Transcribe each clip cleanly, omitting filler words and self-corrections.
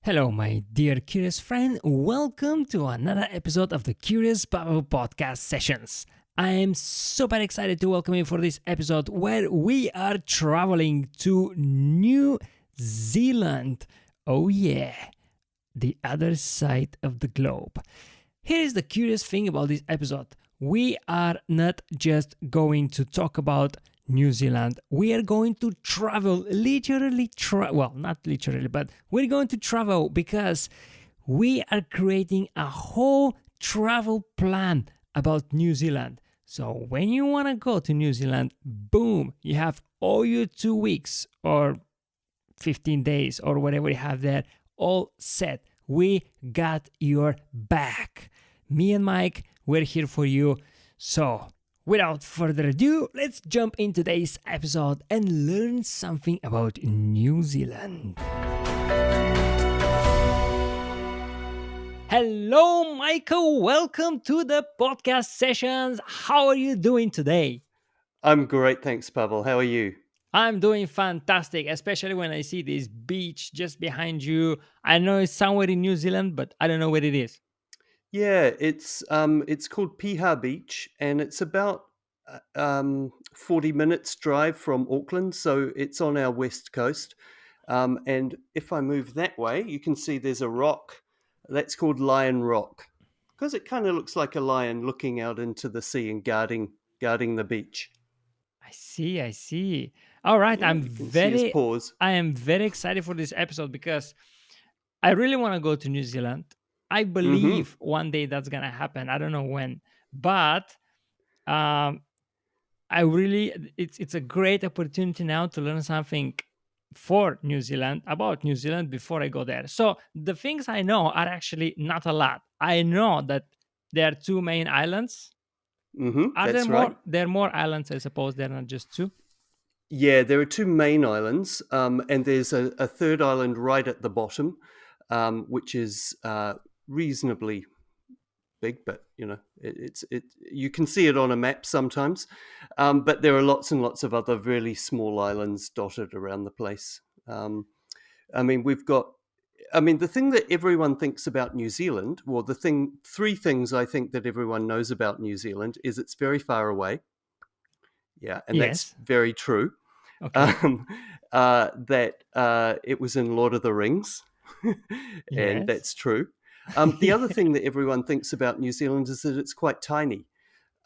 Hello, my dear curious friend. Welcome to another episode of the Curious Pavel podcast sessions. I am super excited to welcome you for this episode where we are traveling to New Zealand. Oh, yeah, the other side of the globe. Here is the curious thing about this episode. We are not just going to talk about New Zealand. We are going to travel, not literally, but we're going to travel because we are creating a whole travel plan about New Zealand. So when you want to go to New Zealand, boom, you have all your 2 weeks or 15 days or whatever you have there all set. We got your back. Me and Mike, we're here for you. So without further ado, let's jump in today's episode and learn something about New Zealand. Hello, Michael. Welcome to the podcast sessions. How are you doing today? I'm great, thanks, Pavel. How are you? I'm doing fantastic, especially when I see this beach just behind you. I know it's somewhere in New Zealand, but I don't know where it is. Yeah, it's called Piha Beach, and it's about 40 minutes drive from Auckland, so it's on our west coast. And if I move that way, you can see there's a rock that's called Lion Rock because it kind of looks like a lion looking out into the sea and guarding the beach. I see. All right, Yeah, you can see his paws. I am very excited for this episode because I really want to go to New Zealand. I Mm-hmm. believe one day that's gonna happen. I don't know when, but um, it's a great opportunity now to learn something for New Zealand about New Zealand before I go there. So the things I know are actually not a lot. I know that there are two main islands. Mm-hmm. Are there That's right. more? There are more islands, I suppose. They're not just two. Yeah, there are two main islands, and there's a third island right at the bottom, which is reasonably big, but you can see it on a map sometimes. But there are lots and lots of other really small islands dotted around the place. I mean, the thing that everyone thinks about New Zealand, well, three things I think that everyone knows about New Zealand is it's very far away. Yeah, and that's Yes. very true. Okay. um, that it was in Lord of the Rings, and Yes. that's true. The other thing that everyone thinks about New Zealand is that it's quite tiny,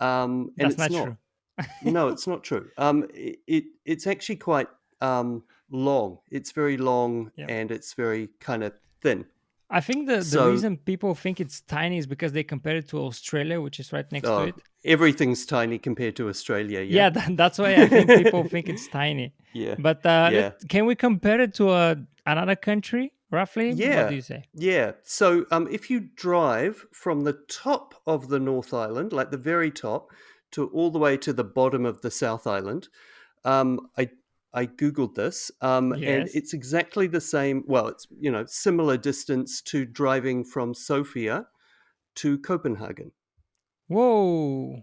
and That's it's not not. true. No, it's not true. It's actually quite long. It's very long, Yeah. and it's very kind of thin. I think the So reason people think it's tiny is because they compare it to Australia, which is right next to it. everything's tiny compared to Australia. Yeah, Yeah, that's why I think people think it's tiny. yeah, But yeah. can we compare it to another country roughly? What do Yeah, you say? yeah. So if you drive from the top of the North Island, like the very top, to all the way to the bottom of the South Island, I googled this, and Yes. it's exactly the same. Well, it's similar distance to driving from Sofia to Copenhagen. Whoa.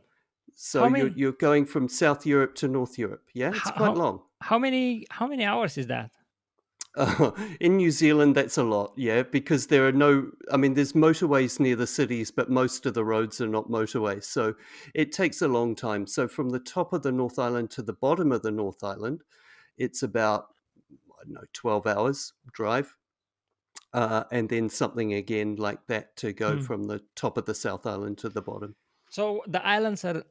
So How you're many? you're going from South Europe to North Europe. Yeah, it's How quite how, long. how many hours is that? In New Zealand, that's a lot, yeah, because there are no, I mean, there's motorways near the cities, but most of the roads are not motorways. So it takes a long time. So from the top of the North Island to the bottom of the North Island, it's about, I don't know, 12 hours drive. And then something again like that to go Hmm. from the top of the South Island to the bottom. So the islands are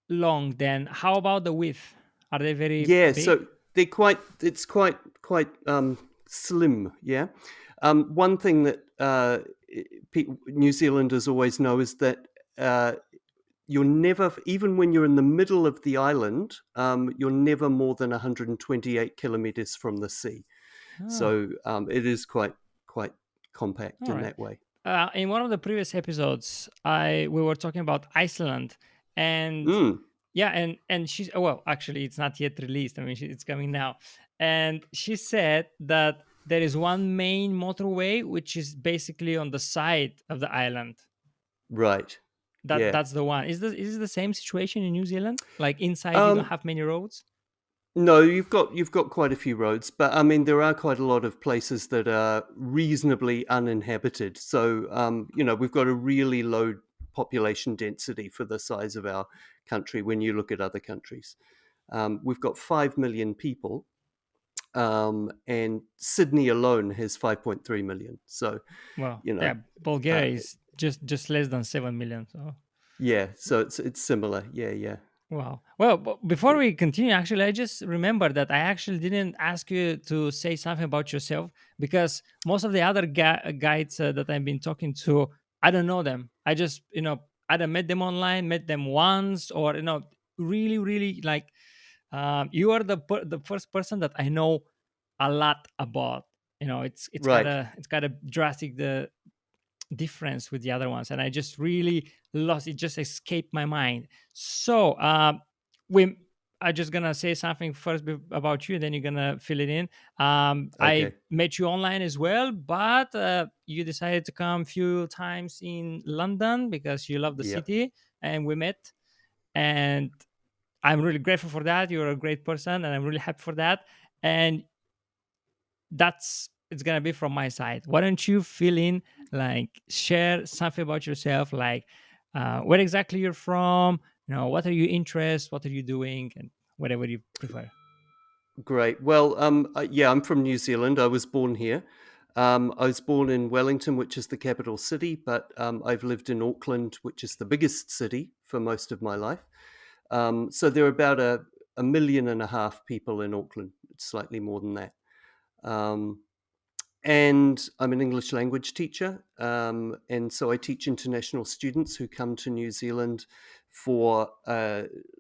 long. Then how about the width? Are they very Yeah, big? so it's quite slim. Yeah. One thing that New Zealanders always know is that you're never, even when you're in the middle of the island, you're never more than 128 kilometers from the sea. Ah, So it is quite compact all in right. that way. In one of the previous episodes, we were talking about Iceland, and Mm, yeah, and she's well, actually, it's not yet released. I mean, it's coming now, and she said that there is one main motorway which is basically on the side of the island. right. Yeah. That's the one. Is this the same situation in New Zealand? Like inside, you don't Um, have many roads. No, you've got quite a few roads, but I mean there are quite a lot of places that are reasonably uninhabited. So we've got a really low population density for the size of our country when you look at other countries. We've got 5 million people, and Sydney alone has 5.3 million. So Well, you know, yeah, uh, Bulgaria is just less than 7 million. So yeah, so it's similar. Yeah, yeah, wow. Well, before we continue, actually, I just remember that I actually didn't ask you to say something about yourself because most of the other guides that I've been talking to, I don't know them. I just, either met them online, met them once, or really, really like you are the first person that I know a lot about. It's got right. a drastic the difference with the other ones, and I just really lost it. Just escaped my mind. So we I just gonna say something first about you, then you're gonna fill it in. I Okay. met you online as well, but you decided to come a few times in London because you love the Yeah. city, and we met. And I'm really grateful for that. You're a great person, and I'm really happy for that. And that's it's gonna be from my side. Why don't you fill in, like, share something about yourself, like where exactly you're from, what are your interests, what are you doing, and whatever you prefer. Great. Well, yeah, I'm from New Zealand. I was born here. I was born in Wellington, which is the capital city, but I've lived in Auckland, which is the biggest city, for most of my life. So there are about a million and a half people in Auckland, slightly more than that. Um, and I'm an English language teacher. And so I teach international students who come to New Zealand for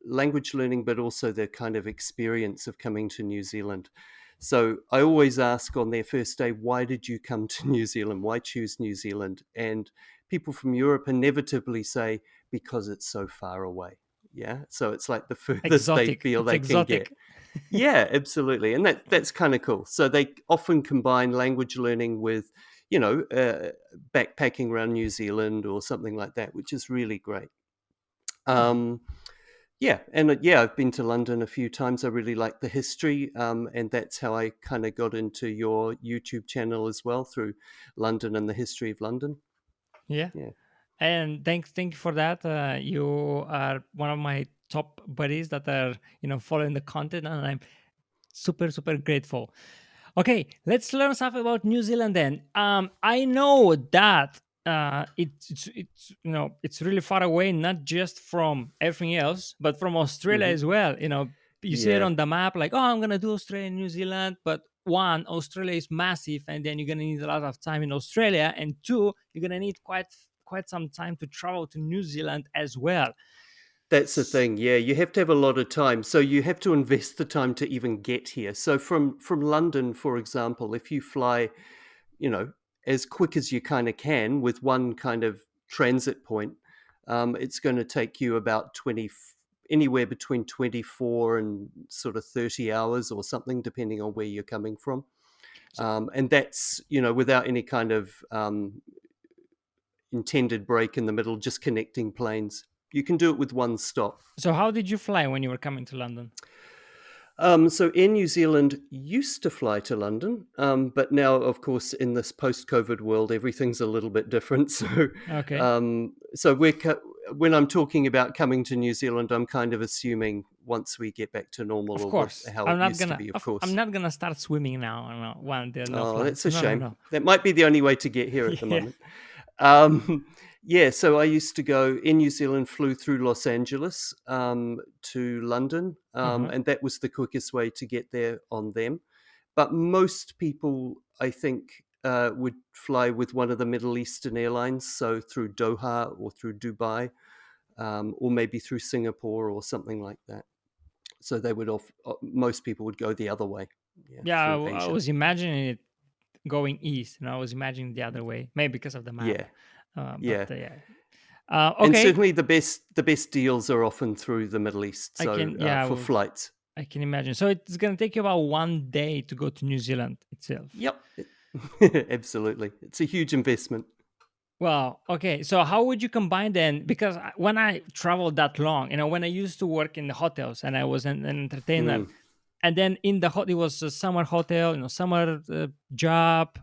language learning, but also the kind of experience of coming to New Zealand. So I always ask on their first day, why did you come to New Zealand? Why choose New Zealand? And people from Europe inevitably say, because it's so far away. Yeah. So it's like the furthest they Exotic, feel it's they can get. exotic. Yeah, absolutely, and that's kind of cool. So they often combine language learning with, backpacking around New Zealand or something like that, which is really great. Wow. Um, yeah, and yeah, I've been to London a few times. I really like the history, and that's how I kind of got into your YouTube channel as well, through London and the history of London. Yeah. Yeah. And thank you for that. You are one of my top buddies that are following the content, and I'm super super grateful. Okay, let's learn something about New Zealand then. I know that it's it's really far away, not just from everything else, but from Australia Hmm. as well. You see it Yeah. on the map, like, oh, I'm gonna do Australia and New Zealand, but one, Australia is massive, and then you're gonna need a lot of time in Australia, and two, you're gonna need quite some time to travel to New Zealand as well. That's the thing. Yeah, you have to have a lot of time. So you have to invest the time to even get here. So from London, for example, if you fly, you know, as quick as you kind of can with one kind of transit point, it's going to take you about 20, anywhere between 24 and sort of 30 hours or something, depending on where you're coming from. So, And that's, without any kind of intended break in the middle, just connecting planes. You can do it with one stop. so how did you fly when you were coming to London? So Air New Zealand used to fly to London, but now, of course, in this post-COVID world, everything's a little bit different. So, Okay. so when I'm talking about coming to New Zealand, I'm kind of assuming once we get back to normal, Of or course, how it used to be, of I'm course. not gonna start swimming now. No, when there are no Oh, that's flights. a No, no, shame. no. That might be the only way to get here at the Yeah. moment. Um, yeah, so I used to go in New Zealand, flew through Los Angeles to London, Uh-huh. and that was the quickest way to get there on them. But most people, I think, would fly with one of the Middle Eastern airlines, so through Doha or through Dubai, or maybe through Singapore or something like that. So they would most people would go the other way, yeah, Yeah, through I Asia. was imagining it going east, and I was imagining the other way, maybe because of the map. Yeah, But yeah. yeah. And Okay, certainly the best deals are often through the Middle East. I So can. Yeah, for flights, I can imagine. So it's gonna take you about 1 day to go to New Zealand itself. yep, absolutely, it's a huge investment. Well, okay. So how would you combine then? Because when I traveled that long, when I used to work in the hotels and I was an entertainer, Mm, and then it was a summer hotel, summer job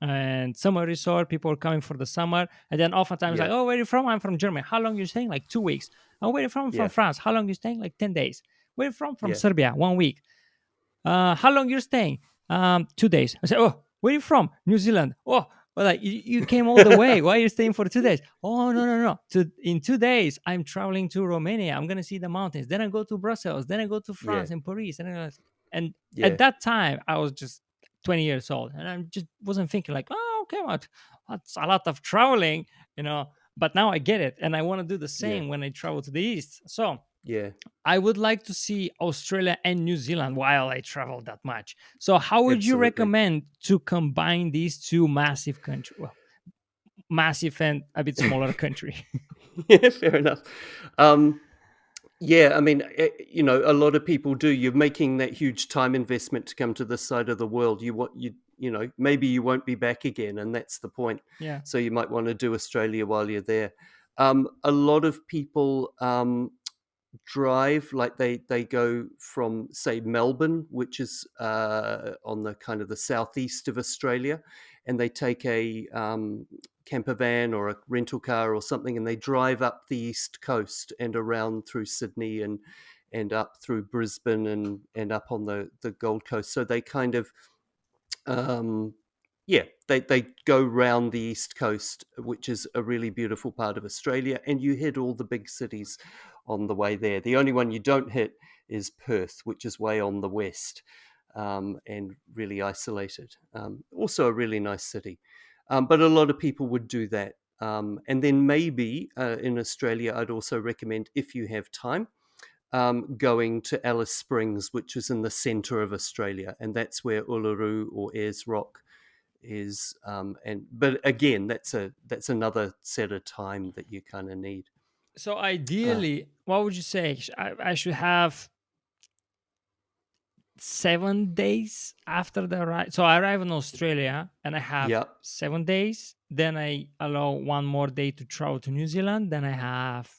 and summer resort. People were coming for the summer, and then oftentimes Yeah. like, oh, where are you from? I'm from Germany. How long you staying? Like 2 weeks. Oh, where are you from? From Yeah. France. How long you staying? Like 10 days. Where are you from Yeah. Serbia. 1 week. How long you're staying? 2 days. I said, oh, where are you from? New Zealand. Oh, well, like you came all the way. Why are you staying for 2 days? Oh, no. In 2 days, I'm traveling to Romania. I'm gonna see the mountains. Then I go to Brussels. Then I go to Yeah. France and Paris. And Yeah. at that time, I was just 20 years old, and I just wasn't thinking like, oh, okay, that's a lot of traveling, But now I get it, and I want to do the Yeah. same when I travel to the east. So Yeah. I would like to see Australia and New Zealand while I travel that much. So, how would you Absolutely. recommend to combine these two massive countries? Well, massive and a bit smaller country. Yeah, fair enough. Yeah, I mean, a lot of people do. You're making that huge time investment to come to this side of the world. Maybe you won't be back again, and that's the point. Yeah. So you might want to do Australia while you're there. A lot of people drive, like they go from, say, Melbourne, which is on the kind of the southeast of Australia, and they take a camper van or a rental car or something, and they drive up the east coast and around through Sydney and up through Brisbane and up on the Gold Coast. So they kind of they go round the east coast, which is a really beautiful part of Australia, and you hit all the big cities on the way there. The only one you don't hit is Perth, which is way on the west, and really isolated. Also a really nice city. But a lot of people would do that. And then maybe in Australia, I'd also recommend, if you have time, going to Alice Springs, which is in the centre of Australia, and that's where Uluru or Ayers Rock is. But again, that's another set of time that you kind of need. So, ideally, what would you say? I should have 7 days after the arrival. So I arrive in Australia and I have Yeah. 7 days. Then I allow one more day to travel to New Zealand. Then I have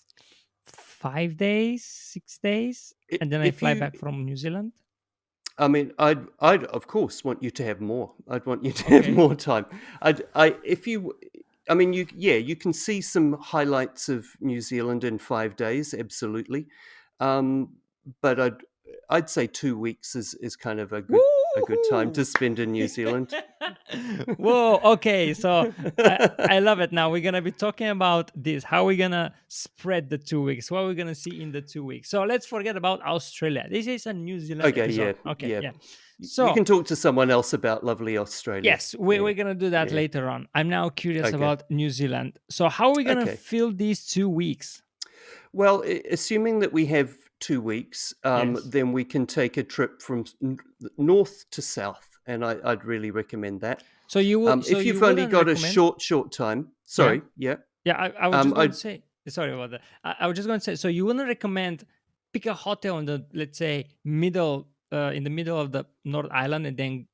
5 days, 6 days, and then I If fly you, back from New Zealand. I mean, I'd of course want you to have more. I'd want you to have Okay. more time. I mean, you can see some highlights of New Zealand in 5 days, absolutely. But I'd say 2 weeks is kind of a good time to Woo! spend in New Zealand. Whoa, okay. So I love it. Now we're going to be talking about this. How are we going to spread the 2 weeks? What are we going to see in the 2 weeks? So let's forget about Australia. This is a New Zealand Okay, episode. yeah, Okay, yeah. yeah. You So, can talk to someone else about lovely Australia. yes, we're Yeah, going to do that yeah. later on. I'm now curious Okay. about New Zealand. So, how are we going to Okay. fill these 2 weeks? Well, assuming that we have 2 weeks, Yes. then we can take a trip from north to south, and I'd really recommend that. So, If you've only got a short time, sorry, yeah. Yeah, I was just going to I'd, say, sorry about that. I was just going to say, so you wouldn't recommend pick a hotel in the, let's say, in the middle of the North Island and then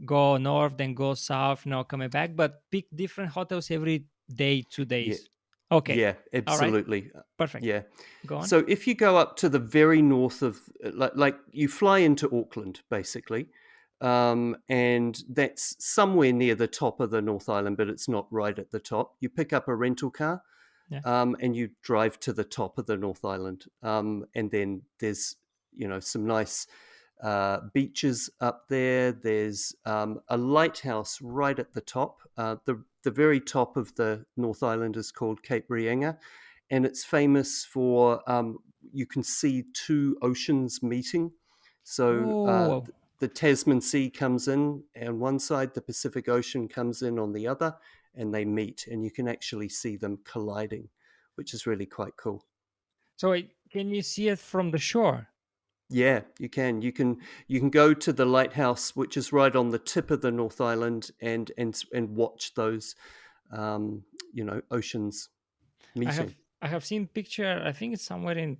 go north, then go south, coming back, but pick different hotels every day, 2 days. Okay. yeah, All right. absolutely. Perfect. Yeah. Go on. So if you go up to the very north of, like you fly into Auckland, basically, and that's somewhere near the top of the North Island, but it's not right at the top. You pick up a rental car, Yeah. and you drive to the top of the North Island, and then there's some nice beaches up there. There's a lighthouse right at the top. The very top of the North Island is called Cape Reinga, and it's famous for you can see two oceans meeting. So Oh, the Tasman Sea comes in on one side, the Pacific Ocean comes in on the other, and they meet, and you can actually see them colliding, which is really quite cool. so wait, can you see it from the shore? Yeah, you can. You can go to the lighthouse, which is right on the tip of the North Island, and watch those, oceans meeting. I have seen picture. I think it's somewhere in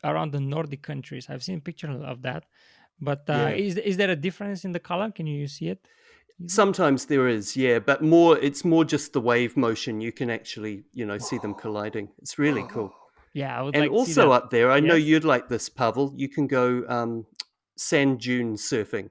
around the Nordic countries. I've seen picture of that. But Yeah. is there a difference in the color? Can you see it? Sometimes there is, yeah, but it's more just the wave motion. You can actually, see them colliding. It's really cool. Yeah, I would And like to see also that. up there, I know Yes. you'd like this, Pavel. You can go sand dune surfing.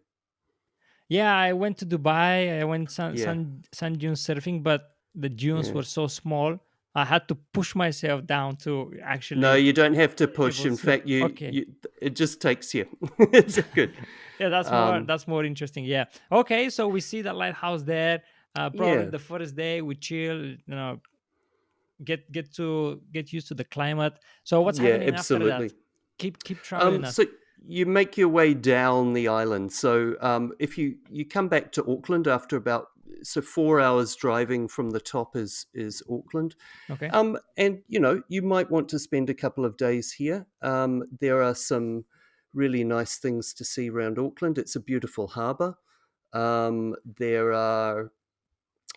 Yeah, I went to Dubai. I went Yeah, sand dune surfing, but the dunes yeah. were so small. I had to push myself down to No, actually you don't have to push. able In to. fact, you Okay. you it just takes you. It's good. Yeah, Um, that's more interesting. Yeah. Okay, so we see the lighthouse there. Probably yeah, the first day we chill. Get used to the climate. So what's yeah, happening after that? absolutely. Keep traveling us. So you make your way down the island. So if you come back to Auckland after about 4 hours driving from the top is Auckland. Okay. And you might want to spend a couple of days here. There are some really nice things to see around Auckland. It's a beautiful harbour. There are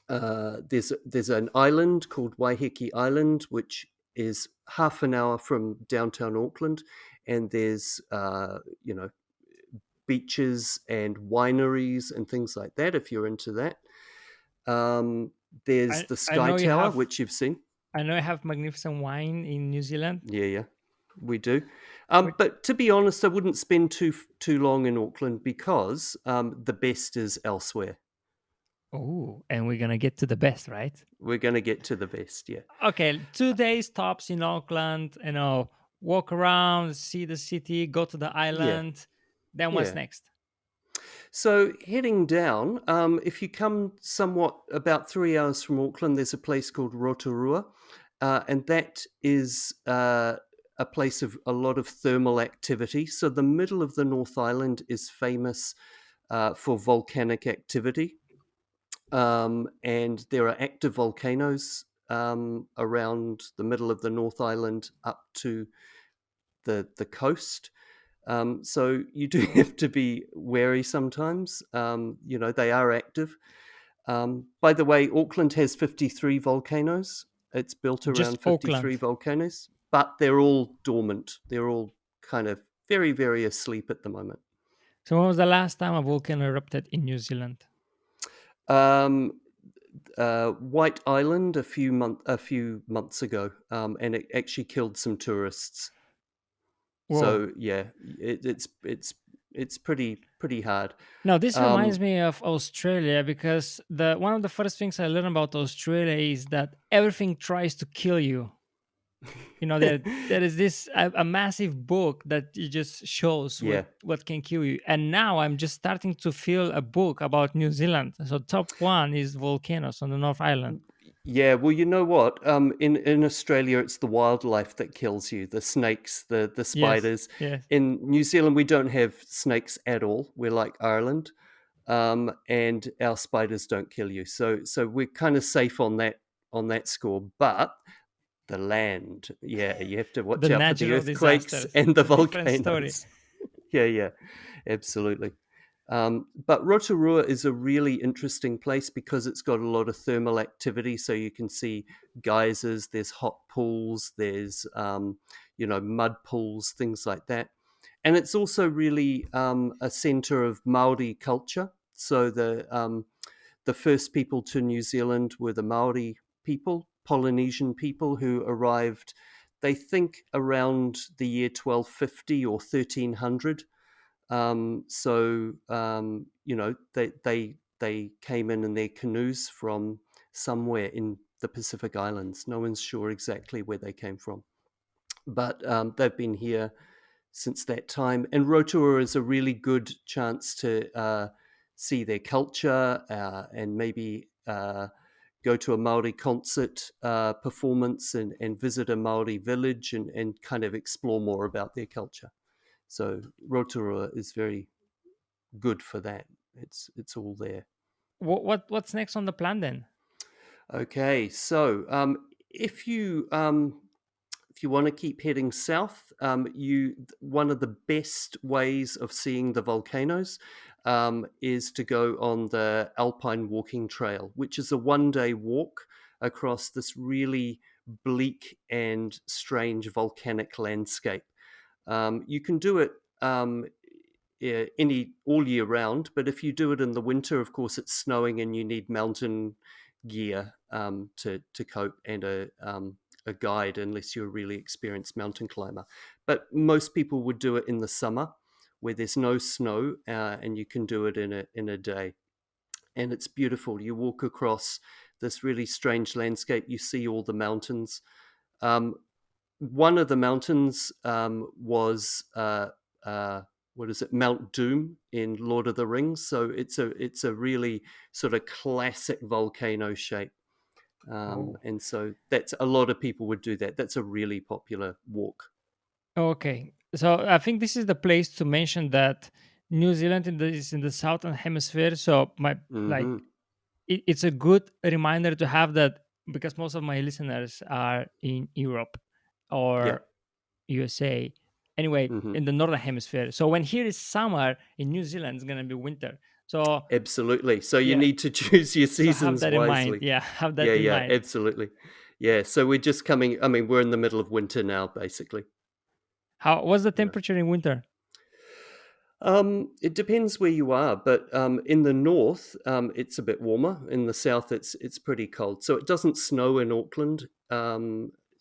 there's an island called Waiheke Island, which is half an hour from downtown Auckland, and there's beaches and wineries and things like that if you're into that. There's I the I Sky know you Tower, have which you've seen. I know you have magnificent wine in New Zealand. Yeah, yeah, we do. Wait. But to be honest, I wouldn't spend too long in Auckland because the best is elsewhere. Oh, and we're gonna get to the best, right? We're going to get to the best, yeah. Okay, 2 days tops in Auckland. Walk around, see the city, go to the Yeah, island. Then what's yeah. next? So heading down, if you come somewhat about 3 hours from Auckland, there's a place called Rotorua, and that is a place of a lot of thermal activity. So the middle of the North Island is famous for volcanic activity, and there are active volcanoes around the middle of the North Island up to the coast. So you do have to be wary sometimes. They are active. By the way, Auckland has 53 volcanoes. It's built Just around 53 Auckland. volcanoes, but they're all dormant. They're all kind of very, very asleep at the moment. So when was the last time a volcano erupted in New Zealand? Um, White Island a few months ago, and it actually killed some tourists. Whoa. So yeah, it's pretty hard. Now this reminds Um, me of Australia because the one of the first things I learned about Australia is that everything tries to kill you. There is this a massive book that it just shows yeah. what can kill you. And now I'm just starting to feel a book about New Zealand. So top one is volcanoes on the North Island. Yeah, well, you know what? In Australia, it's the wildlife that kills you, the snakes, the Yes, spiders. yes. In New Zealand, we don't have snakes at all. We're like Ireland, and our spiders don't kill you. So we're kind of safe on that score. But the land, yeah, you have to The watch out for the natural earthquakes disasters. and the It's a different story. volcanoes. Yeah, yeah, absolutely. But Rotorua is a really interesting place because it's got a lot of thermal activity. So you can see geysers, there's hot pools, there's mud pools, things like that. And it's also really a center of Maori culture. So the first people to New Zealand were the Maori people, Polynesian people who arrived, they think around the year 1250 or 1300. They came in their canoes from somewhere in the Pacific Islands. No one's sure exactly where they came from, but they've been here since that time. And Rotorua is a really good chance to see their culture and maybe go to a Maori concert performance and visit a Maori village and kind of explore more about their culture. So Rotorua is very good for that. It's all there. What's next on the plan then? Okay, so if you want to keep heading south, you one of the best ways of seeing the volcanoes is to go on the Alpine Walking Trail, which is a 1 day walk across this really bleak and strange volcanic landscape. You can do it all year round, but if you do it in the winter, of course, it's snowing and you need mountain gear to cope and a guide unless you're a really experienced mountain climber. But most people would do it in the summer where there's no snow, and you can do it in a day. And it's beautiful. You walk across this really strange landscape. You see all the mountains. One of the mountains was what is it, Mount Doom in Lord of the Rings. So it's a really sort of classic volcano shape. And so that's a lot of people would do that. That's a really popular walk. Okay, so I think this is the place to mention that New Zealand is in the southern hemisphere. So Mm-hmm. it's a good reminder to have that, because most of my listeners are in Europe Yeah. or USA. Anyway, Mm-hmm. in the northern hemisphere. So when here is summer, in New Zealand it's gonna be winter. So Absolutely. So you yeah, need to choose your so have seasons that in mind. wisely. Yeah, have that Yeah, in yeah, mind. absolutely. Yeah, so we're just coming, I mean, we're in the middle of winter now, basically. What's the You know. temperature in winter? It depends where you are, but in the north, it's a bit warmer. In the south, it's pretty cold. So it doesn't snow in Auckland.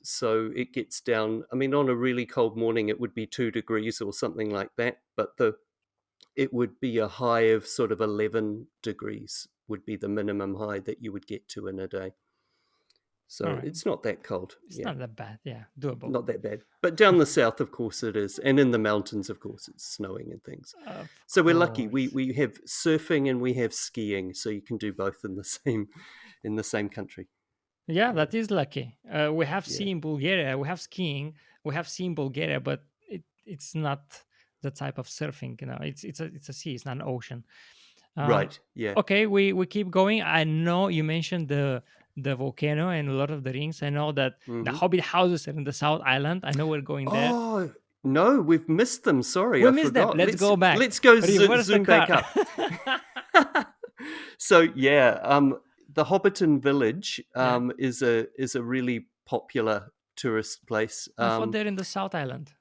So it gets down. I mean, on a really cold morning, it would be 2 degrees or something like that. But it would be a high of sort of 11 degrees would be the minimum high that you would get to in a day. All So right, it's not that cold. it's Yeah, not that bad. Yeah, doable. not that bad. But down the south, of course, it is. And in the mountains, of course, it's snowing and things. Of So we're lucky. course. We have surfing and we have skiing, so you can do both in the same country. Yeah, Yeah, that is lucky. We have yeah, sea in Bulgaria. We have skiing. We have sea in Bulgaria, but it's not the type of surfing. It's a sea. It's not an ocean. Um, right. Yeah. okay, we keep going. I know you mentioned the volcano and Lord of the Rings. I know that the Hmm. Hobbit houses are in the South Island. I know we're going there. Oh no, we've missed them. Sorry, We I missed them. forgot. Let's go back. Let's go Reverse the zoom back car. up. So yeah, the Hobbiton village Yeah. is a really popular tourist place. I thought they're in the South Island.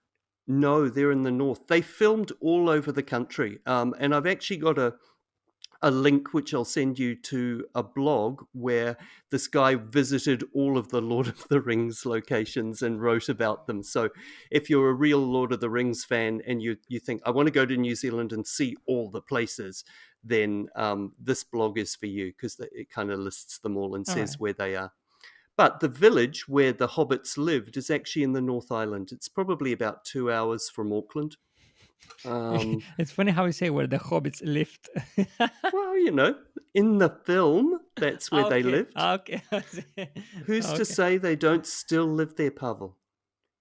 No, they're in the north. They filmed all over the country, and I've actually got a link which I'll send you to a blog where this guy visited all of the Lord of the Rings locations and wrote about them. So if you're a real Lord of the Rings fan and you think, I want to go to New Zealand and see all the places, then this blog is for you, because it kind of lists them all and All says right. where they are. But the village where the hobbits lived is actually in the North Island. It's probably about 2 hours from Auckland. It's funny how you say where the hobbits lived. Well, in the film, that's where they Okay. lived. Okay. Who's to Okay. say they don't still live there, Pavel?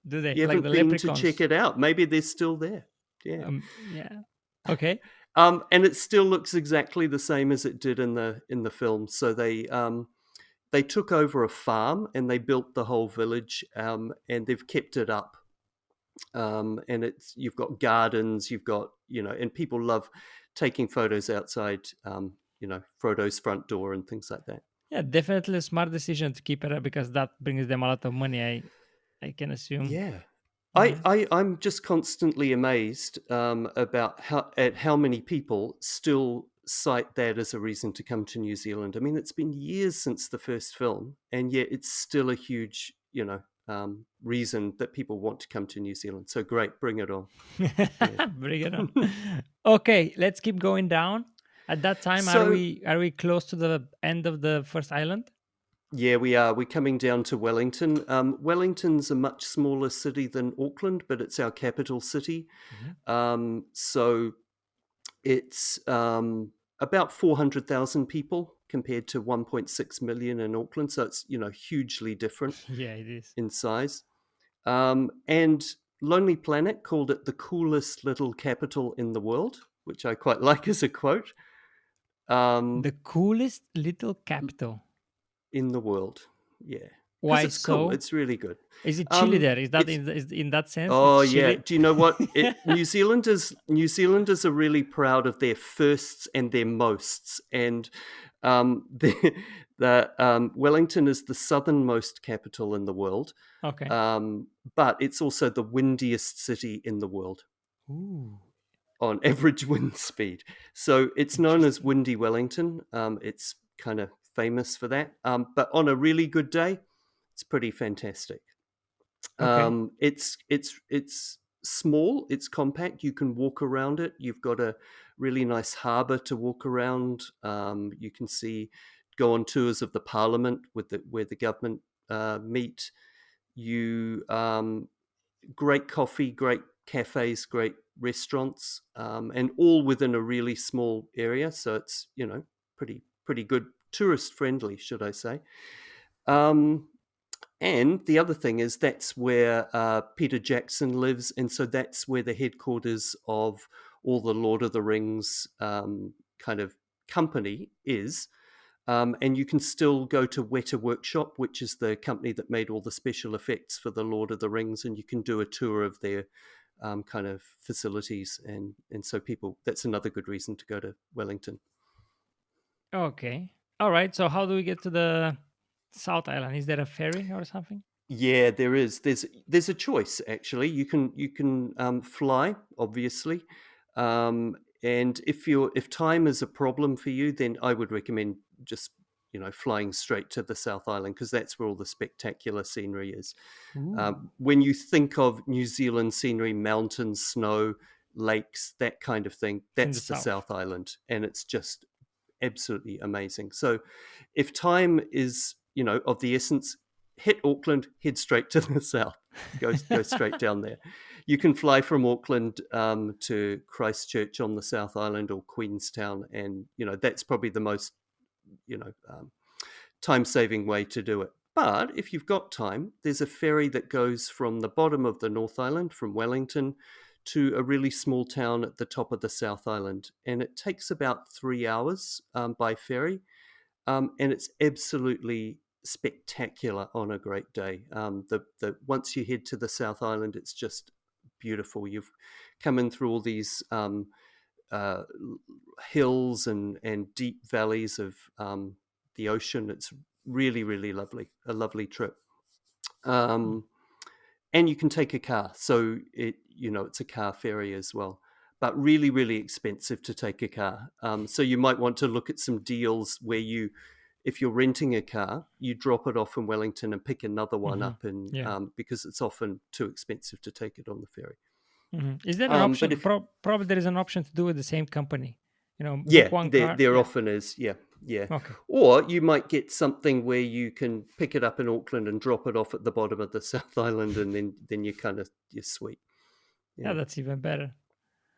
Do they You like the haven't been to check leprechauns? it out. Maybe they're still there. Yeah. Yeah. Okay. And it still looks exactly the same as it did in the film. So they took over a farm and they built the whole village, and they've kept it up. And you've got gardens, you've got and people love taking photos outside, Frodo's front door and things like that. Yeah, definitely a smart decision to keep it up, because that brings them a lot of money. I can assume. Yeah. Yeah. I'm just constantly amazed about how many people still cite that as a reason to come to New Zealand. I mean, it's been years since the first film, and yet it's still a huge, reason that people want to come to New Zealand. So great, bring it on. Yeah. Bring it on. Okay, let's keep going down. At that time, So are we close to the end of the first island? yeah, we are. We're coming down to Wellington. Wellington's a much smaller city than Auckland, but it's our capital city. So it's about 400,000 people compared to 1.6 million in Auckland. So it's hugely different Yeah, it is. in size. And Lonely Planet called it the coolest little capital in the world, which I quite like as a quote. The coolest little capital. In the world, yeah. Why Because it's cool. so? It's really good. Is it chilly there? Is that It's in that sense? Oh It's yeah. chilly. Do you know what? New Zealanders are really proud of their firsts and their mosts, and Wellington is the southernmost capital in the world, Okay. but it's also the windiest city in the world Ooh. on average wind speed. So it's known as Windy Wellington. It's kind of famous for that. But on a really good day, It's pretty fantastic. Okay. It's small, it's compact. You can walk around it. You've got a really nice harbour to walk around. You can go on tours of the Parliament where the government meet. You great coffee, great cafes, great restaurants, and all within a really small area. So it's pretty good, tourist friendly, should I say? Um, and the other thing is that's where Peter Jackson lives, and so that's where the headquarters of all the Lord of the Rings kind of company is. And you can still go to Weta Workshop, which is the company that made all the special effects for the Lord of the Rings, and you can do a tour of their kind of facilities, and so that's another good reason to go to Wellington. Okay. All right. So how do we get to the South Island? Is there a ferry or something? Yeah, there is. There's a choice actually. You can fly, obviously, and if time is a problem for you, then I would recommend just flying straight to the South Island because that's where all the spectacular scenery is. Ooh, When you think of New Zealand scenery, mountains, snow, lakes, that kind of thing, it's in the that's the south. South Island, and it's just absolutely amazing. So, if time is of the essence, hit Auckland, head straight to the south, go straight down there. You can fly from Auckland to Christchurch on the South Island or Queenstown, and that's probably the most time-saving way to do it. But if you've got time, there's a ferry that goes from the bottom of the North Island, from Wellington, to a really small town at the top of the South Island. And it takes about 3 hours by ferry. And it's absolutely spectacular on a great day. Once you head to the South Island, it's just beautiful. You've come in through all these uh, hills and deep valleys of the ocean. It's really, really lovely, a lovely trip. Um, and you can take a car. So it's a car ferry as well, but really, really expensive to take a car. So you might want to look at some deals where if you're renting a car, you drop it off in Wellington and pick another one up, and Yeah. because it's often too expensive to take it on the ferry. Is there an But option? if Probably there is an option to do with the same company. Book Yeah, one there car. there Yeah. often is. Yeah, yeah. Okay. Or you might get something where you can pick it up in Auckland and drop it off at the bottom of the South Island, and then you're sweet. Yeah, Yeah, that's even better.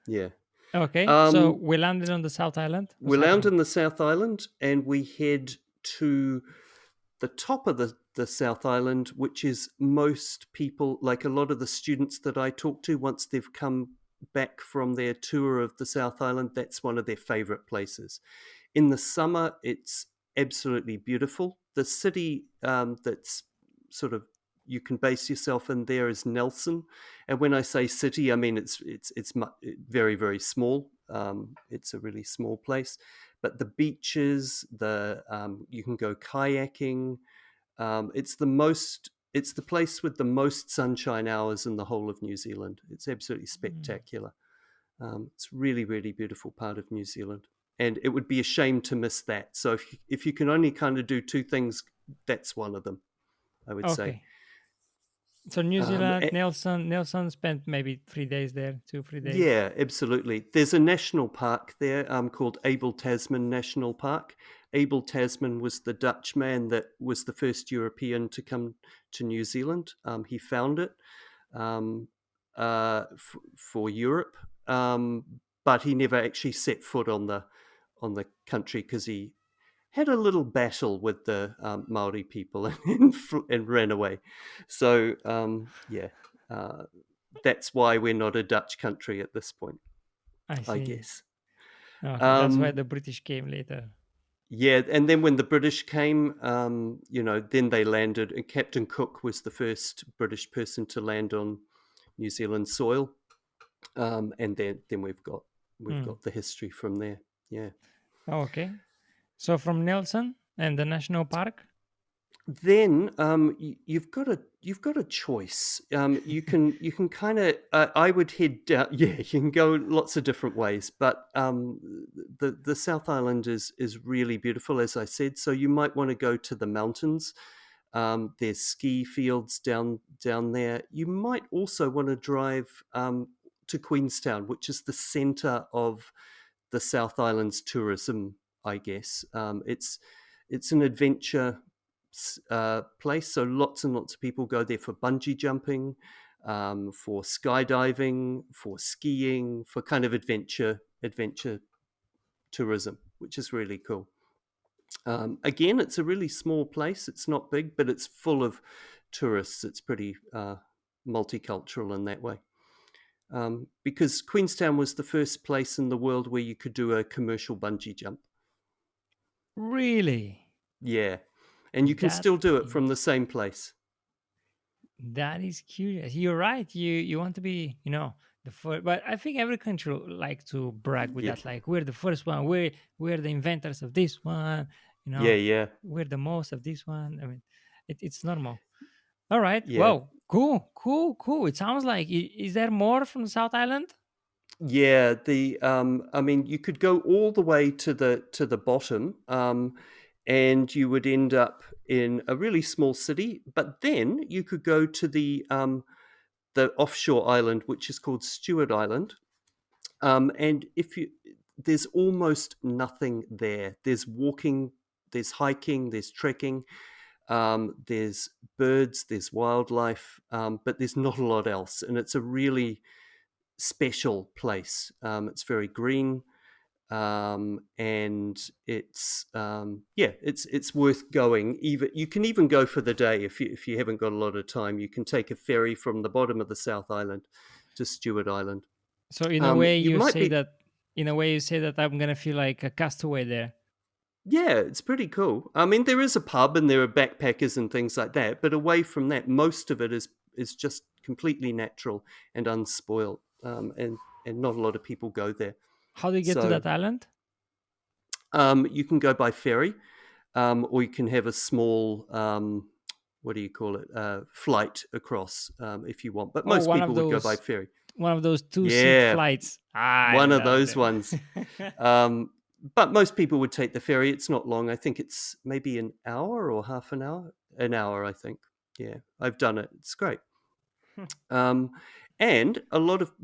yeah. Okay. So Um, we landed on the South Island. What's we're land happening? in the South Island, and we head to the top of the South Island, which is most people, like a lot of the students that I talk to, once they've come back from their tour of the South Island, that's one of their favorite places. In the summer, it's absolutely beautiful. The city that's sort of you can base yourself in there is Nelson, and when I say city, I mean it's very, very small. It's a really small place, but the beaches, you can go kayaking. It's the place with the most sunshine hours in the whole of New Zealand. It's absolutely Mm. spectacular. It's really, really beautiful part of New Zealand, and it would be a shame to miss that. So if you can only kind of do two things, that's one of them, I would say. Okay. So New Um, Zealand, eh, Nelson spent maybe 3 days there, 2, 3 days. yeah, absolutely. There's a national park there called Abel Tasman National Park. Abel Tasman was the Dutch man that was the first European to come to New Zealand. He found it um, for Europe, but he never actually set foot on the country because he had a little battle with the Maori people and ran away. So yeah, that's why we're not a Dutch country at this point, I I see. guess. Okay, that's why Um, the British came later. yeah, and then when the British came, then they landed, and Captain Cook was the first British person to land on New Zealand soil, and then we've Mm. got the history from there. Yeah. Okay. So from Nelson and the national park. Then you've got a choice. You can kind of I would head down. Yeah, you can go lots of different ways, but the South Island is really beautiful, as I said. So you might want to go to the mountains. There's ski fields down there. You might also want to drive to Queenstown, which is the centre of the South Island's tourism, I guess. It's an adventure place, so lots and lots of people go there for bungee jumping, for skydiving, for skiing, for kind of adventure tourism, which is really cool. Again, it's a really small place. It's not big, but it's full of tourists. It's pretty multicultural in that way. Because Queenstown was the first place in the world where you could do a commercial bungee jump. Really? Yeah. And you can still do it from the same place. That is curious. You're right. You want to be, the first, but I think every country like to brag with that. Like, we're the first one. We're the inventors of this one. Yeah. We're the most of this one. I mean, it's normal. All right. Yeah. Wow. Cool. It sounds like. Is there more from the South Island? Yeah. I mean, you could go all the way to the bottom, and you would end up in a really small city. But then you could go to the offshore island, which is called Stewart Island. And there's almost nothing there. There's walking, there's hiking, there's trekking, there's birds, there's wildlife, but there's not a lot else. And it's a really special place. It's very green, and it's it's worth going. Even you can even go for the day if you haven't got a lot of time. You can take a ferry from the bottom of the South Island to Stewart Island. So in a way, you say that I'm gonna feel like a castaway there. Yeah, it's pretty cool. I mean, there is a pub and there are backpackers and things like that, but away from that, most of it is just completely natural and unspoiled, and not a lot of people go there. How do you get to that island? You can go by ferry, or you can have a small, what do you call it, flight across, if you want. But most people would go by ferry. One of those two-seat flights. One of those ones. But most people would take the ferry. It's not long. I think it's maybe an hour or half an hour. An hour, I think. Yeah, I've done it. It's great. And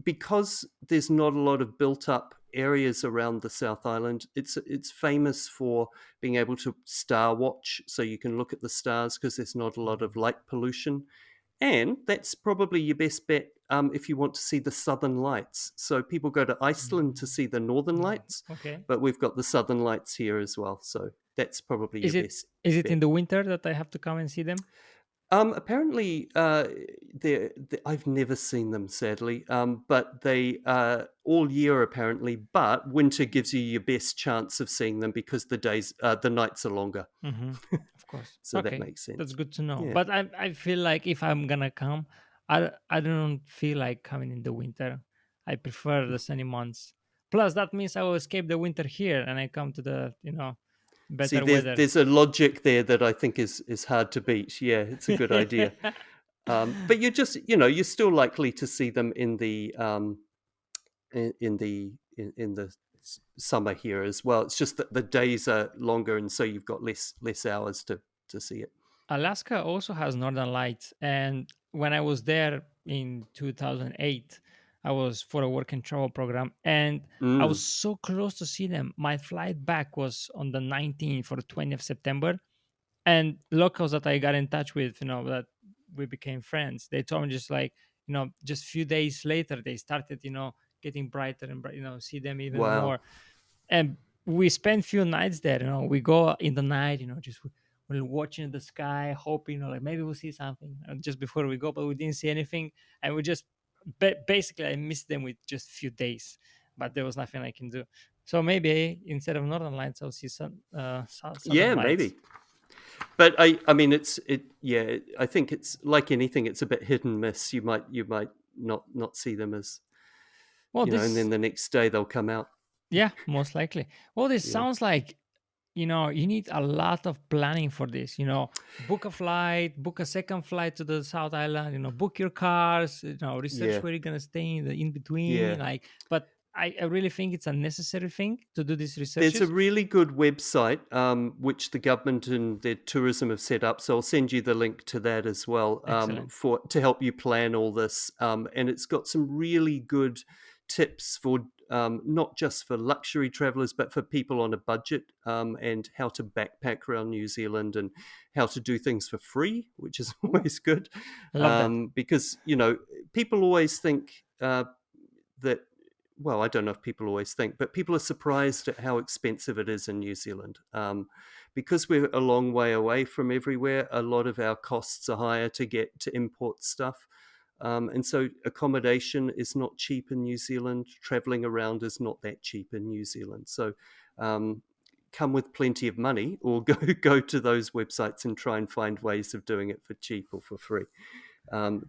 because there's not a lot of built-up areas around the South Island, it's famous for being able to star watch, so you can look at the stars because there's not a lot of light pollution. And that's probably your best bet if you want to see the Southern Lights. So people go to Iceland to see the Northern Lights, but we've got the Southern Lights here as well. So that's probably your best bet. Is it in the winter that I have to come and see them? Apparently, I've never seen them, sadly, but they all year apparently. But winter gives you your best chance of seeing them because the nights are longer. Mm-hmm. Of course. So that makes sense. That's good to know. Yeah. But I feel like if I'm gonna come, I don't feel like coming in the winter. I prefer the sunny months. Plus, that means I will escape the winter here and I come to the better weather. There's a logic there that I think is hard to beat. Yeah, it's a good idea. But you're just, you're still likely to see them in the summer here as well. It's just that the days are longer, and so you've got less hours to see it. Alaska also has northern lights, and when I was there in 2008, I was for a work and travel program, and I was so close to see them. My flight back was on the 19th or 20th September, and locals that I got in touch with, that we became friends, they told me just like, just a few days later, they started, getting brighter and bright, see them even more. And we spent few nights there, we go in the night, just we're watching the sky, hoping, like maybe we'll see something just before we go, but we didn't see anything. And we just, basically I missed them with just a few days, but there was nothing I can do. So maybe instead of northern lights, I'll see southern lights. Maybe. But I mean, I think it's like anything, it's a bit hit and miss. You might not see them as well, and then the next day they'll come out. Yeah, most likely. Well, this sounds like, you need a lot of planning for this. Book a flight, book a second flight to the South Island. Book your cars. Research where you're gonna stay in between. But I really think it's a necessary thing to do these There's a researches. really good website which the government and their tourism have set up. So I'll send you the link to that as well Excellent. for to help you plan all this. And it's got some really good tips for not just for luxury travelers, but for people on a budget, and how to backpack around New Zealand and how to do things for free, which is always good. Love that. Because, people always think that, well, I don't know if people always think, but people are surprised at how expensive it is in New Zealand. Because we're a long way away from everywhere, a lot of our costs are higher to import stuff. And so accommodation is not cheap in New Zealand. Traveling around is not that cheap in New Zealand. So come with plenty of money, or go to those websites and try and find ways of doing it for cheap or for free.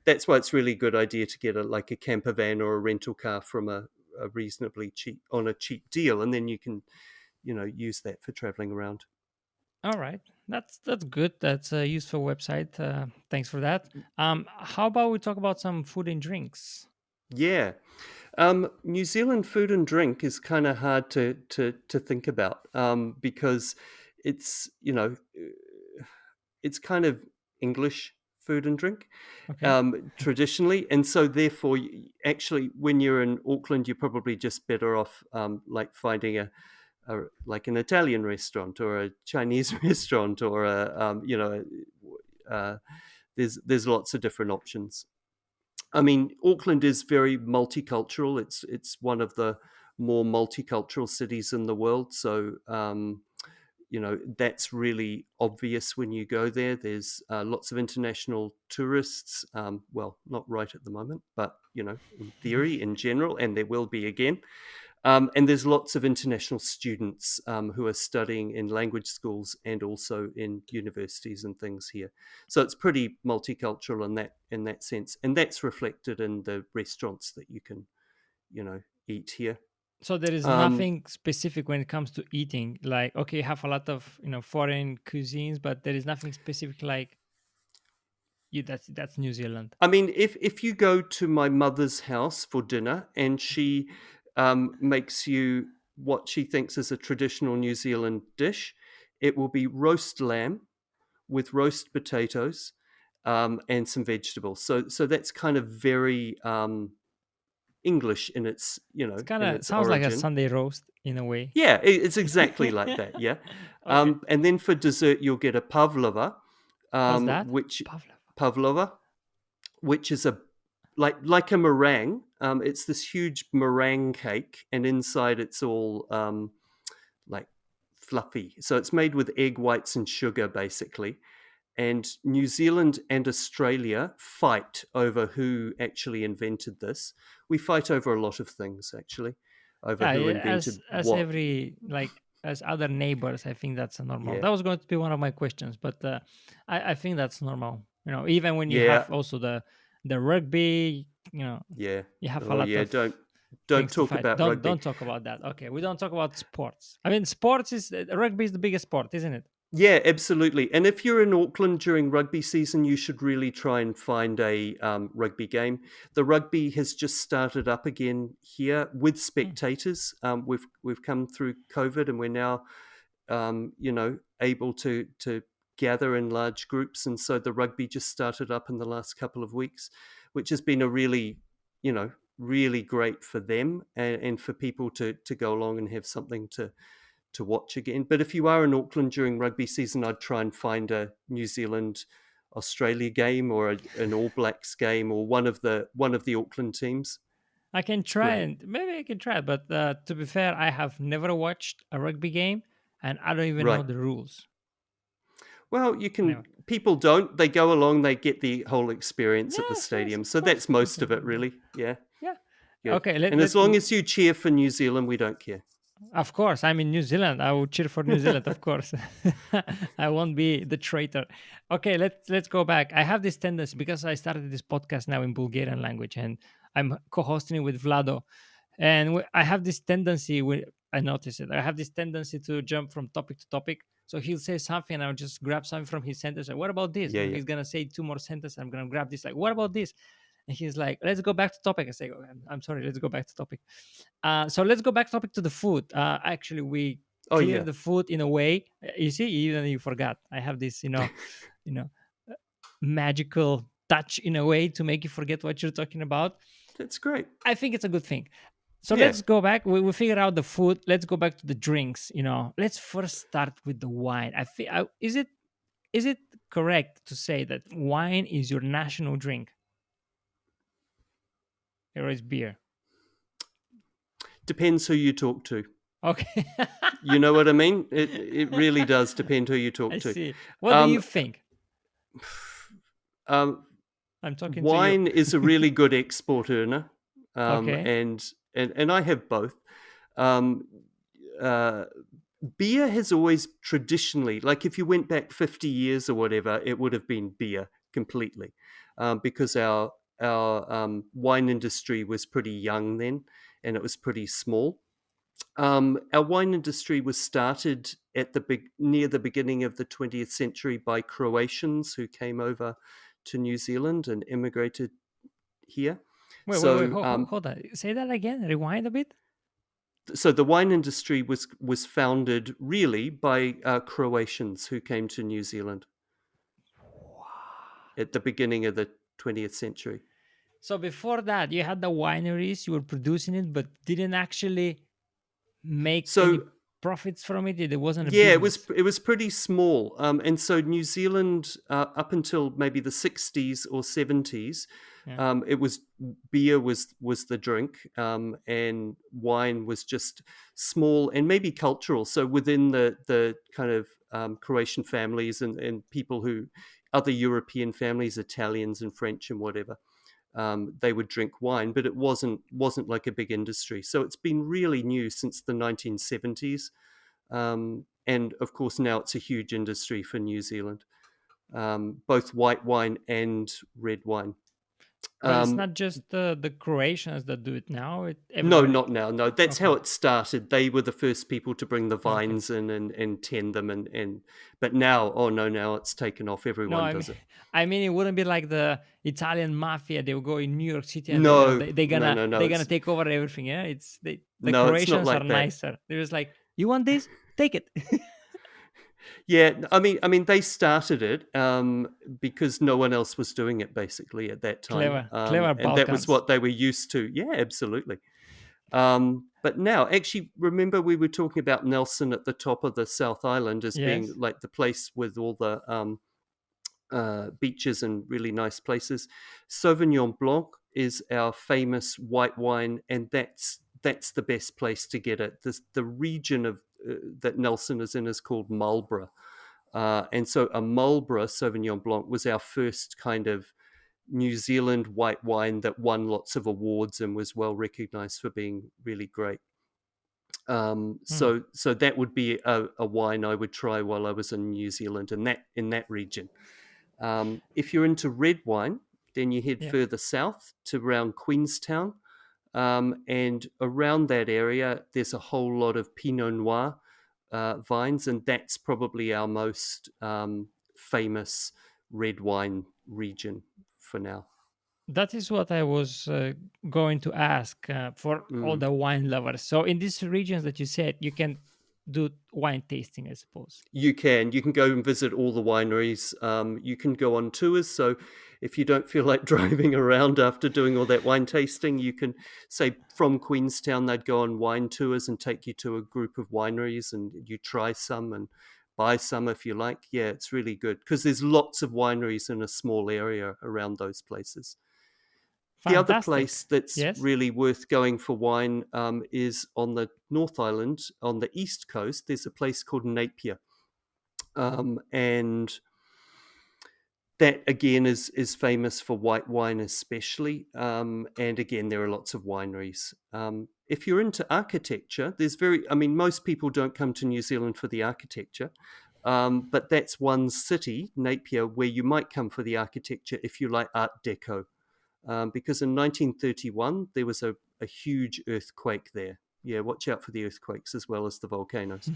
That's why it's really a good idea to get a camper van or a rental car from a reasonably cheap on a cheap deal, and then you can use that for traveling around. All right, that's good. That's a useful website. Thanks for that. How about we talk about some food and drinks? Yeah. New Zealand food and drink is kind of hard to think about, because it's it's kind of English food and drink, Okay. traditionally, and so therefore, actually, when you're in Auckland, you're probably just better off finding like an Italian restaurant or a Chinese restaurant, or there's lots of different options. I mean, Auckland is very multicultural. It's one of the more multicultural cities in the world. So that's really obvious when you go there. There's lots of international tourists. Well, not right at the moment, but in theory, in general, and there will be again. And there's lots of international students who are studying in language schools and also in universities and things here. So it's pretty multicultural in that sense, and that's reflected in the restaurants that you can, eat here. So there is Um, nothing specific when it comes to eating. Like, okay, you have a lot of foreign cuisines, but there is nothing specific like you. That's New Zealand. I mean, if you go to my mother's house for dinner and she makes you what she thinks is a traditional New Zealand dish, it will be roast lamb with roast potatoes, and some vegetables. So that's kind of very English in its It's kind in of its sounds like a origin. Sunday roast in a way. Yeah, it's exactly like that. Yeah, Okay, and then for dessert you'll get a pavlova, what's that? which Pavlov. pavlova, which is a like a meringue. It's this huge meringue cake, and inside it's all like fluffy. So it's made with egg whites and sugar, basically. And New Zealand and Australia fight over who actually invented this. We fight over a lot of things, actually, over Yeah, who yeah, as invented as what. every like as other neighbors, I think that's a normal. Yeah, That was going to be one of my questions, but I think that's normal. Even when you yeah, have also the rugby, yeah. you have a Oh, lot yeah. of Don't things to talk fight. about Don't rugby. don't talk about that. Okay, we don't talk about sports. I mean, sports is rugby is the biggest sport, isn't it? Yeah, absolutely. And if you're in Auckland during rugby season, you should really try and find a rugby game. The rugby has just started up again here with Mm. spectators. We've come through COVID, and we're now able to gather in large groups. And so the rugby just started up in the last couple of weeks, which has been a really, really great for them, and for people to go along and have something to watch again. But if you are in Auckland during rugby season, I'd try and find a New Zealand Australia game, or an All Blacks game, or one of the Auckland teams. I can try Great. and maybe I can try, but to be fair, I have never watched a rugby game, and I don't even know Right. the rules. Well, you can. Never. People don't. They go along. They get the whole experience at the Yes, yes, stadium. of So course, that's of course, most of of it, course. really. Yeah. Yeah. Good. Okay. And as long as you cheer for New Zealand, we don't care. Of course, I'm in New Zealand. I will cheer for New Zealand, of course. I won't be the traitor. Okay, let's go back. I have this tendency because I started this podcast now in Bulgarian language, and I'm co-hosting it with Vlado. And I have this tendency. I notice it. I have this tendency to jump from topic to topic. So he'll say something, and I'll just grab something from his sentence. Like, what about this? Yeah, And yeah. he's gonna say two more sentences. I'm gonna grab this. Like, what about this? And he's like, let's go back to topic. I say, oh, I'm sorry, let's go back to topic. So let's go back to topic to the food. Actually, we Oh clear yeah, the food in a way. You see, even you forgot. I have this, you know, magical touch in a way to make you forget what you're talking about. that's great. I think it's a good thing. So Yeah. let's go back. We figure out the food. Let's go back to the drinks. Let's first start with the wine. Is it correct to say that wine is your national drink, or is beer? Depends who you talk to. Okay, You know what I mean? It really does depend who you talk I to. see. What do you think? Um, I'm talking to you. wine is a really good export earner, Okay. and I have both. Um, uh, beer has always traditionally, like if you went back 50 years or whatever, it would have been beer completely, because our wine industry was pretty young then, and it was pretty small. Our wine industry was started at near the beginning of the 20th century by Croatians who came over to New Zealand and immigrated here. Wait. So, Hold on. Say that again. Rewind a bit. so the wine industry was founded really by Croatians who came to New Zealand at the beginning of the 20th century. So before that, you had the wineries. You were producing it, but didn't actually make any So profits from it. It wasn't a yeah, business. it was pretty small, and so New Zealand, up until maybe the 60s or 70s, Yeah. it was beer was the drink, and wine was just small and maybe cultural. So within the kind of Croatian families and people who other European families, Italians and French and whatever, they would drink wine, but it wasn't like a big industry. So it's been really new since the 1970s. And of course, now it's a huge industry for New Zealand, both white wine and red wine. But it's Um, not just the Croatians that do it now. no, Everybody. not now. No, that's how Okay. it started. They were the first people to bring the Okay. vines in and tend them. But now, oh no, now it's taken off. No, Everyone does it. I mean, it wouldn't be like the Italian mafia. They will go in New York City and No, they no, gonna no, no. they gonna take over everything. Yeah, the No, it's not Croatians are like that. nicer. They're just like, you want this? Take it. Yeah, I mean, they started it because no one else was doing it basically at that time, Clever and that was Balkans. what they were used to. Yeah, absolutely. But now, actually, remember we were talking about Nelson at the top of the South Island as being Yes. like the place with all the beaches and really nice places. Sauvignon Blanc is our famous white wine, and that's the best place to get it. The region of that Nelson is in is called Marlborough, and so a Marlborough Sauvignon Blanc was our first kind of New Zealand white wine that won lots of awards and was well recognized for being really great. Hmm. So that would be a wine I would try while I was in New Zealand in that region. If you're into red wine, then you head Yeah. further south to around Queenstown, and around that area there's a whole lot of Pinot Noir vines, and that's probably our most famous red wine region for now. That is what I was going to ask for all Mm. the wine lovers. So in these regions that you said, you can do wine tasting, I suppose. You can go and visit all the wineries. You can go on tours. So if you don't feel like driving around after doing all that wine tasting, you can say from Queenstown they'd go on wine tours and take you to a group of wineries and you try some and buy some if you like. Yeah, it's really good because there's lots of wineries in a small area around those places. The other Fantastic. place that's Yes. really worth going for wine is on the North Island, on the east coast. There's a place called Napier, and that again is famous for white wine, especially. And again, there are lots of wineries. If you're into architecture, I mean, most people don't come to New Zealand for the architecture, but that's one city, Napier, where you might come for the architecture if you like Art Deco. Because in 1931 there was a huge earthquake there. Yeah, watch out for the earthquakes as well as the volcanoes.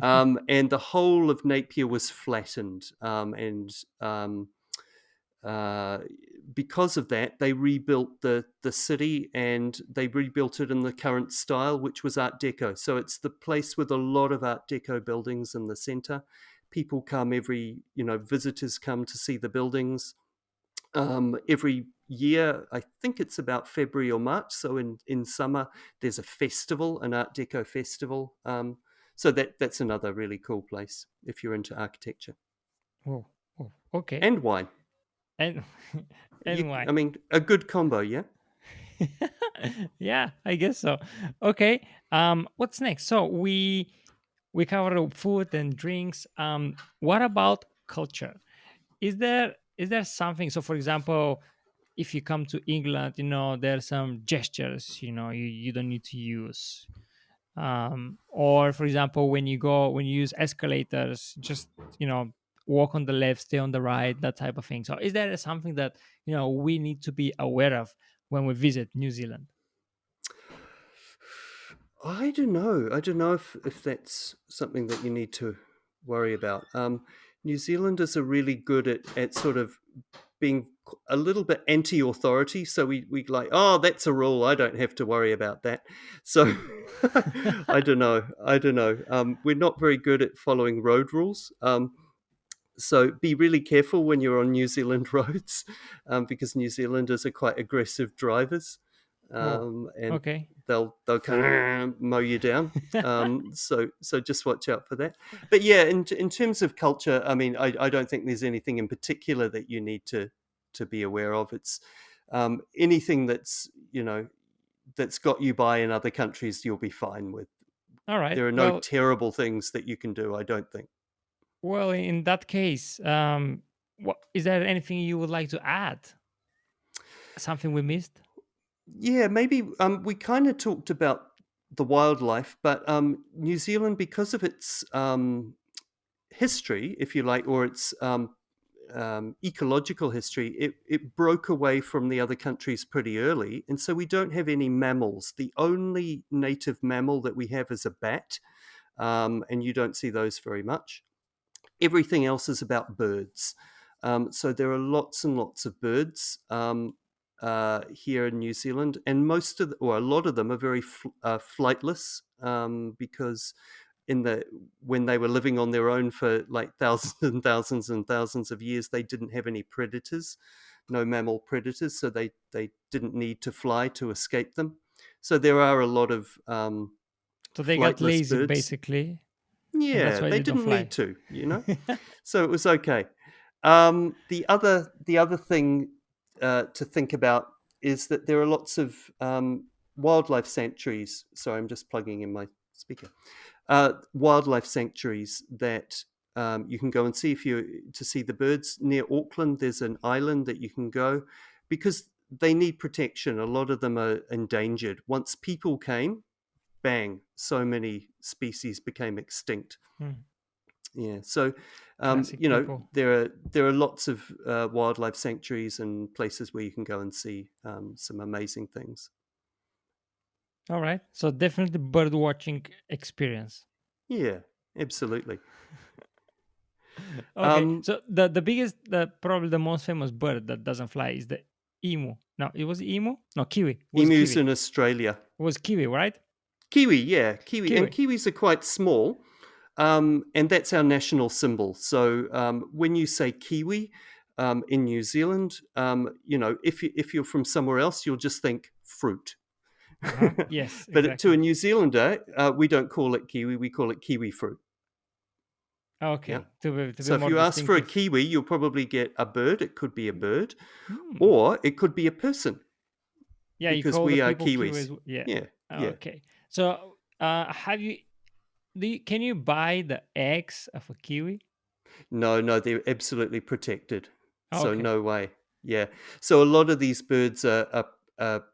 And the whole of Napier was flattened, and uh, because of that, they rebuilt the city, and they rebuilt it in the current style, which was Art Deco. So it's the place with a lot of Art Deco buildings in the center. People come visitors come to see the buildings. Every year, I think it's about February or March. So in summer, there's a festival, an Art Deco festival. So that's another really cool place if you're into architecture. Oh, oh, okay. And wine. And and why? I mean, a good combo, yeah? Yeah, I guess so. Okay. What's next? So we covered food and drinks. What about culture? Is there something? So, for example, if you come to England, there's some gestures, you don't need to use. Or for example, when you use escalators, just walk on the left, stay on the right, that type of thing. So, is there something that we need to be aware of when we visit New Zealand? I don't know. I don't know if that's something that you need to worry about. New Zealanders are really good at sort of being a little bit anti-authority. So we like, oh, that's a rule. I don't have to worry about that. So I don't know. We're not very good at following road rules. So be really careful when you're on New Zealand roads, because New Zealanders are quite aggressive drivers, Oh, and okay. they'll kind of mow you down. So just watch out for that. But yeah, in terms of culture, I mean, I don't think there's anything in particular that you need to be aware of. It's anything that's got you by in other countries, you'll be fine with. All right. There are no terrible things that you can do, I don't think. Well, in that case, what is there anything you would like to add? Something we missed? Yeah, maybe we kind of talked about the wildlife, but New Zealand, because of its history, if you like, or its ecological history, it broke away from the other countries pretty early. And so we don't have any mammals. The only native mammal that we have is a bat, and you don't see those very much. Everything else is about birds. So there are lots and lots of birds here in New Zealand, and a lot of them are very flightless, because when they were living on their own for like thousands and thousands and thousands of years, they didn't have any predators, no mammal predators, so they didn't need to fly to escape them. So there are a lot of So they got flightless lazy, birds. basically, and that's Yeah, why they they don't didn't fly. need to, so it was okay. The other thing to think about is that there are lots of wildlife sanctuaries. Sorry, I'm just plugging in my speaker. Wildlife sanctuaries that you can go and see to see the birds. Near Auckland, there's an island that you can go because they need protection. A lot of them are endangered. Once people came, bang, so many species became extinct. Yeah, so Classic people. there are lots of wildlife sanctuaries and places where you can go and see some amazing things. All right. So definitely bird watching experience. Yeah, absolutely. Okay. So probably the most famous bird that doesn't fly is the emu. No, it was emu. No, kiwi. It was Emus kiwi. in Australia. It was kiwi, right? Kiwi, yeah, kiwi. And Kiwi. kiwis are quite small, and that's our national symbol. So when you say kiwi in New Zealand, if you're from somewhere else, you'll just think fruit. Yes, But exactly. to a New Zealander, we don't call it kiwi; we call it kiwi fruit. Okay. Yeah. To be So if more you ask for a distinctive. kiwi, you'll probably get a bird. It could be a bird, Hmm. or it could be a person, Yeah, you because call the we are people Kiwis. kiwis. Yeah. Yeah, yeah. Okay. So, can you buy the eggs of a kiwi? No, they're absolutely protected. So Okay. no way. Yeah. So a lot of these birds are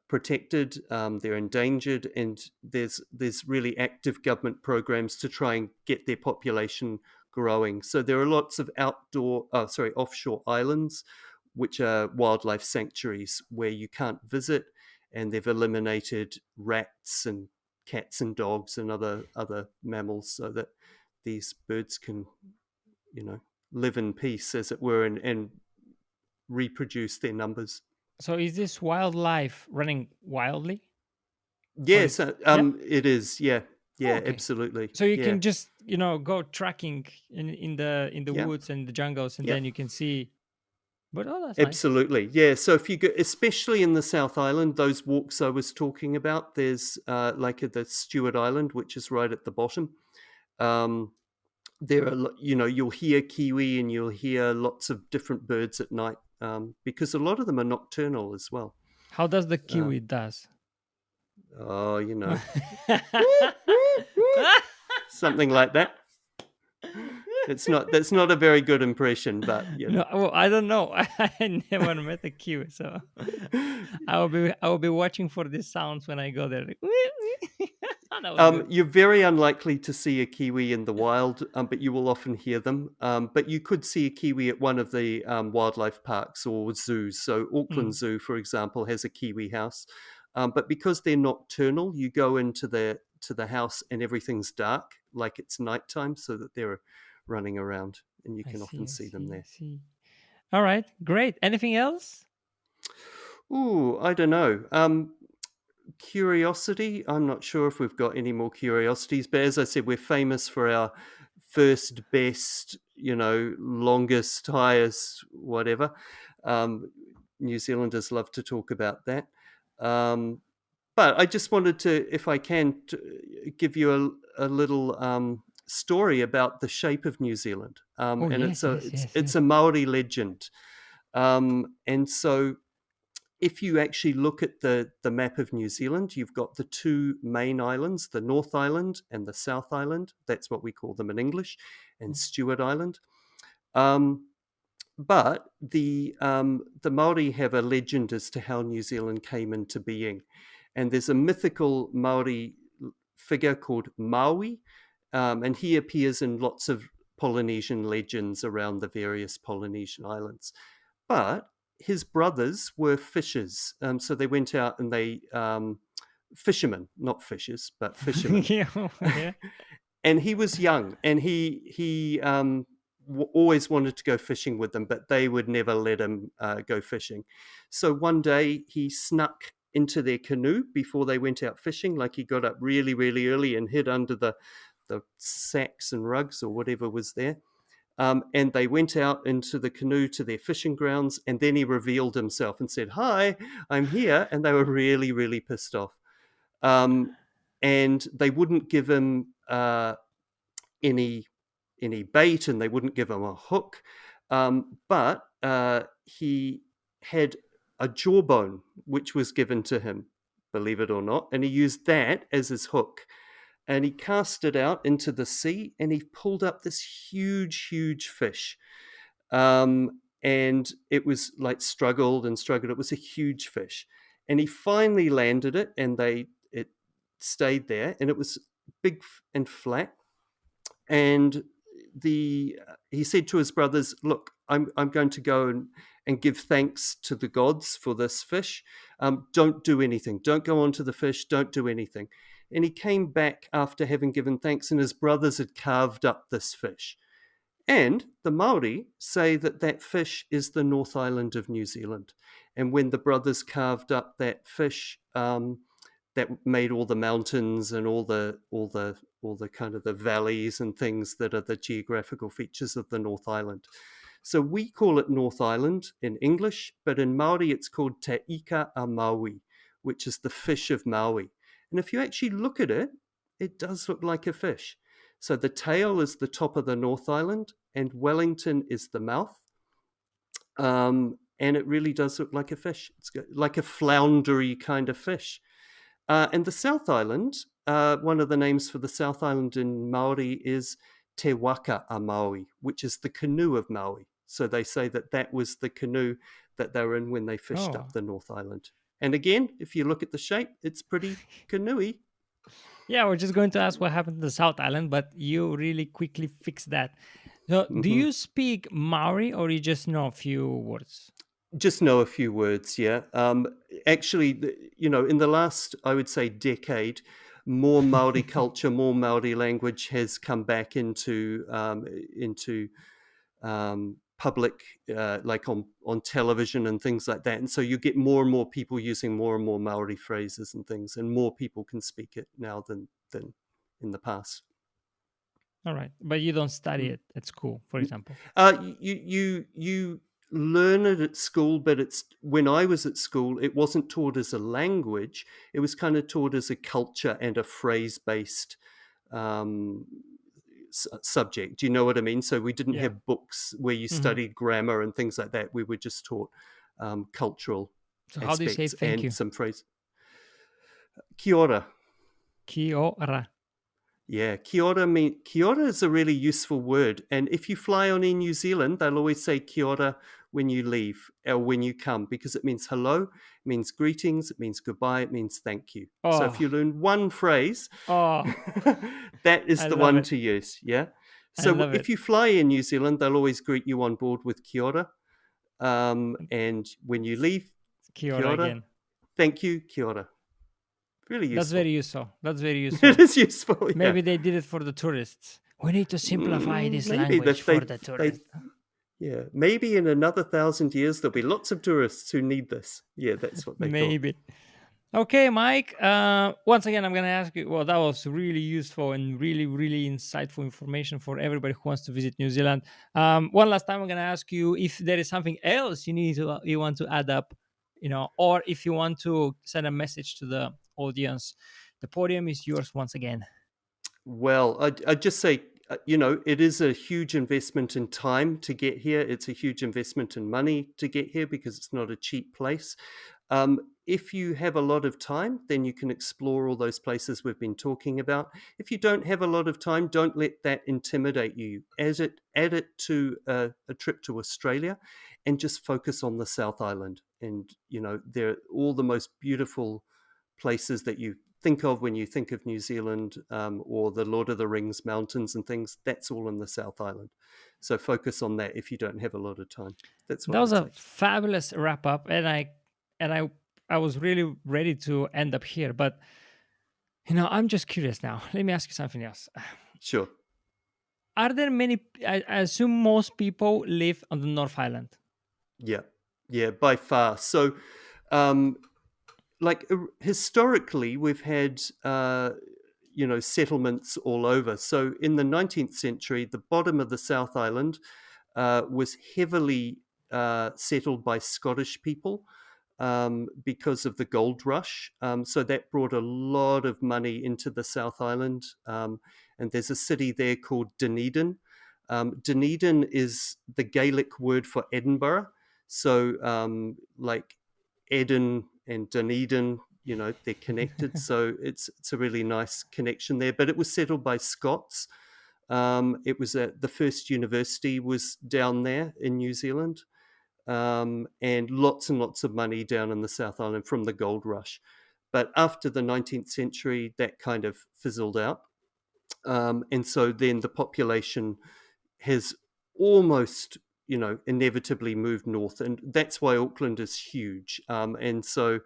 protected. They're endangered, and there's really active government programs to try and get their population growing. So there are lots of offshore islands, which are wildlife sanctuaries where you can't visit, and they've eliminated rats and cats and dogs and other mammals so that these birds can live in peace, as it were, and reproduce their numbers. So is this wildlife running wildly? Or Yes, it's yeah? it is. Yeah, Oh, yeah, okay. absolutely. So you Yeah, can just, go tracking in the yeah, woods and the jungles, and yeah. then you can see. But oh, that's nice. Absolutely, yeah. So if you go, especially in the South Island, those walks I was talking about, there's like at the Stewart Island, which is right at the bottom. Um, there are, you'll hear kiwi and you'll hear lots of different birds at night because a lot of them are nocturnal as well. How does the Uh, kiwi does? oh, something like that. That's not a very good impression, but No, well, I don't know. I never met a kiwi, so I will be watching for these sounds when I go there. Like, that was good. You're very unlikely to see a kiwi in the wild, but you will often hear them. But you could see a kiwi at one of the wildlife parks or zoos. So Auckland Mm, Zoo, for example, has a kiwi house. But because they're nocturnal, you go into the house and everything's dark, like it's nighttime, so that they're running around, and you I can see. often I see them see. I there. see. All right, great. Anything else? Ooh, I don't know. Curiosity. I'm not sure if we've got any more curiosities, but as I said, we're famous for our first, best, longest, highest, whatever. Um, New Zealanders love to talk about that. Um, but I just wanted to, if I can, give you a little story about the shape of New Zealand, Oh and yes, yes, yes, it's yes. a Maori legend, and so if you actually look at the map of New Zealand, you've got the two main islands, the North Island and the South Island. That's what we call them in English, and Stewart Island. Um, but the Maori have a legend as to how New Zealand came into being, and there's a mythical Maori figure called Maui, and he appears in lots of Polynesian legends around the various Polynesian islands. But his brothers were fishers, so they went out and they fishermen, not fishers, but fishermen. Yeah, yeah. And he was young, and he always wanted to go fishing with them, but they would never let him go fishing. So one day he snuck into their canoe before they went out fishing. Like he got up really, really early and hid under the sacks and rugs or whatever was there. And they went out into the canoe to their fishing grounds, and then he revealed himself and said, "Hi, I'm here." And they were really, really pissed off. Um, and they wouldn't give him any bait, and they wouldn't give him a hook. But he had a jawbone, which was given to him, believe it or not, and he used that as his hook. And he cast it out into the sea, and he pulled up this huge, huge fish. And it was like struggled and struggled. It was a huge fish, and he finally landed it, and it stayed there, and it was big and flat. And he said to his brothers, "Look, I'm going to go and give thanks to the gods for this fish. Don't do anything. Don't go onto the fish. Don't do anything." And he came back after having given thanks, and his brothers had carved up this fish. And the Maori say that that fish is the North Island of New Zealand. And when the brothers carved up that fish, that made all the mountains and all the kind of the valleys and things that are the geographical features of the North Island. So we call it North Island in English, but in Maori it's called Te Ika a Maui, which is the fish of Maui. And if you actually look at it, it does look like a fish. So the tail is the top of the North Island, and Wellington is the mouth. And it really does look like a fish. It's like a floundery kind of fish. And the South Island, one of the names for the South Island in Maori is Te Waka a Maui, which is the canoe of Maui. So they say that that was the canoe that they were in when they fished Oh, up the North Island. And again, if you look at the shape, it's pretty canoey. yeah. We're just going to ask what happened to the South Island, but you really quickly fixed that. So, do Mm-hmm. you speak Maori, or you just know a few words? Just know a few words, yeah. Actually, in the last, I would say, decade, more Maori culture, more Maori language has come back into public, like on television and things like that. And so you get more and more people using more and more Maori phrases and things, and more people can speak it now than in the past. All right, but you don't study it at school, for example. You learn it at school, but it's when I was at school, it wasn't taught as a language. It was kind of taught as a culture and a phrase-based subject. Do you know what I mean? So we didn't have books where you studied grammar and things like that. We were just taught cultural So how do you say thank you? Some phrase. Kia ora. Kia ora. Yeah, kia ora is a really useful word. And if you fly on Air New Zealand, they'll always say kia ora when you leave or when you come, because it means hello, it means greetings, it means goodbye, it means thank you. So if you learn one phrase, that is the one to use. Yeah. So if you fly in New Zealand, they'll always greet you on board with kia ora. And when you leave, kia ora again. Thank you, kia ora. Really useful. That's very useful. That's very useful. It is useful. Yeah. Maybe they did it for the tourists. We need to simplify this language for the tourists. Yeah, maybe in another 1,000 years there'll be lots of tourists who need this. Yeah, that's what they maybe. thought. Okay, Mike. Once again, I'm going to ask you. Well, that was really useful and really, really insightful information for everybody who wants to visit New Zealand. One last time, I'm going to ask you if there is something else you want to add up, or if you want to send a message to the audience. The podium is yours once again. Well, I'd just say, it is a huge investment in time to get here. It's a huge investment in money to get here because it's not a cheap place. If you have a lot of time, then you can explore all those places we've been talking about. If you don't have a lot of time, don't let that intimidate you. Add it to a trip to Australia and just focus on the South Island. And, they're all the most beautiful places that you think of when you think of New Zealand, or the Lord of the Rings mountains and things. That's all in the South Island. So focus on that if you don't have a lot of time. That's what that was a fabulous wrap up, and I was really ready to end up here, but I'm just curious now. Let me ask you something else. Sure. Are there many? I assume most people live on the North Island. Yeah, by far. So, historically, we've had settlements all over. So in the 19th century, the bottom of the South Island was heavily settled by Scottish people because of the gold rush. So that brought a lot of money into the South Island. And there's a city there called Dunedin. Dunedin is the Gaelic word for Edinburgh. So Eden and Dunedin, they're connected. So it's a really nice connection there. But it was settled by Scots. It was the first university was down there in New Zealand. And lots of money down in the South Island from the gold rush. But after the 19th century, that kind of fizzled out. And so then the population has almost, inevitably moved north. And that's why Auckland is huge. And so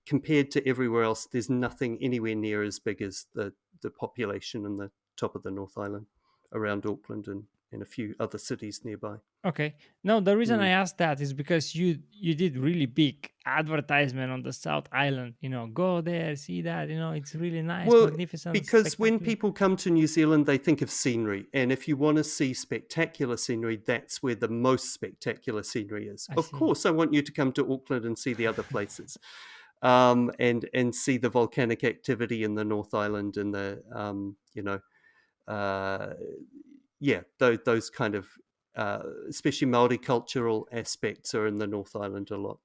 compared to everywhere else, there's nothing anywhere near as big as the population in the top of the North Island around Auckland and a few other cities nearby. Okay. No, the reason I asked that is because you did really big advertisement on the South Island. Go there, see that. It's really nice, magnificent. Because when people come to New Zealand, they think of scenery. And if you want to see spectacular scenery, that's where the most spectacular scenery is. Of course, I want you to come to Auckland and see the other places. And see the volcanic activity in the North Island and the, those kind of, especially Maori cultural aspects are in the North Island a lot.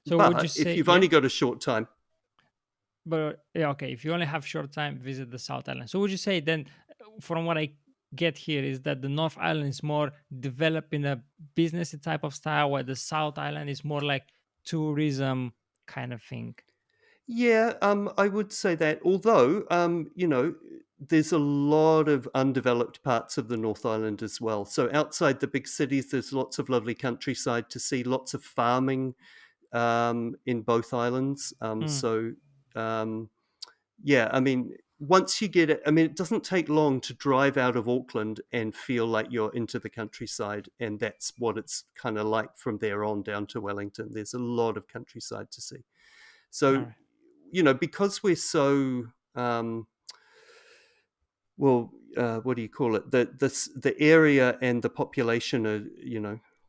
So but would you say, if you've only got a short time. But okay, if you only have short time, visit the South Island. So would you say then, from what I get here, is that the North Island is more developed in a business type of style, while the South Island is more like tourism kind of thing? Yeah, I would say that. Although, there's a lot of undeveloped parts of the North Island as well. So outside the big cities, there's lots of lovely countryside to see, lots of farming in both islands. So, once you get it, I mean, it doesn't take long to drive out of Auckland and feel like you're into the countryside. And that's what it's kind of like from there on down to Wellington. There's a lot of countryside to see. So, All right. Because we're so, what do you call it? The area and the population are,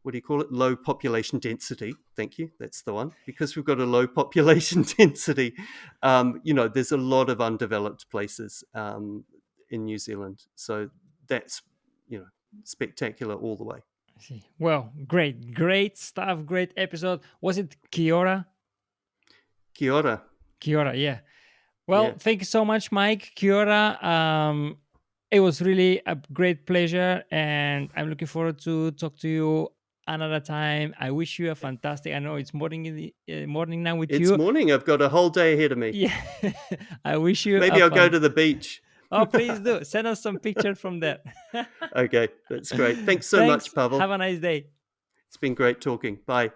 what do you call it? Low population density. Thank you. That's the one. Because we've got a low population density, there's a lot of undeveloped places in New Zealand. So that's, spectacular all the way. I see. Well, great stuff. Great episode. Was it Kia ora? Kia ora. Kia ora, yeah. Well, Yeah. thank you so much, Mike. Kia ora. It was really a great pleasure, and I'm looking forward to talk to you another time. I wish you a fantastic. I know it's morning in the morning now with It's you. morning. I've got a whole day ahead of me. Yeah, I wish you. Maybe I'll go to the beach. Oh, please do. Send us some pictures from there. Okay, that's great. Thanks so much, Pavel. Have a nice day. It's been great talking. Bye.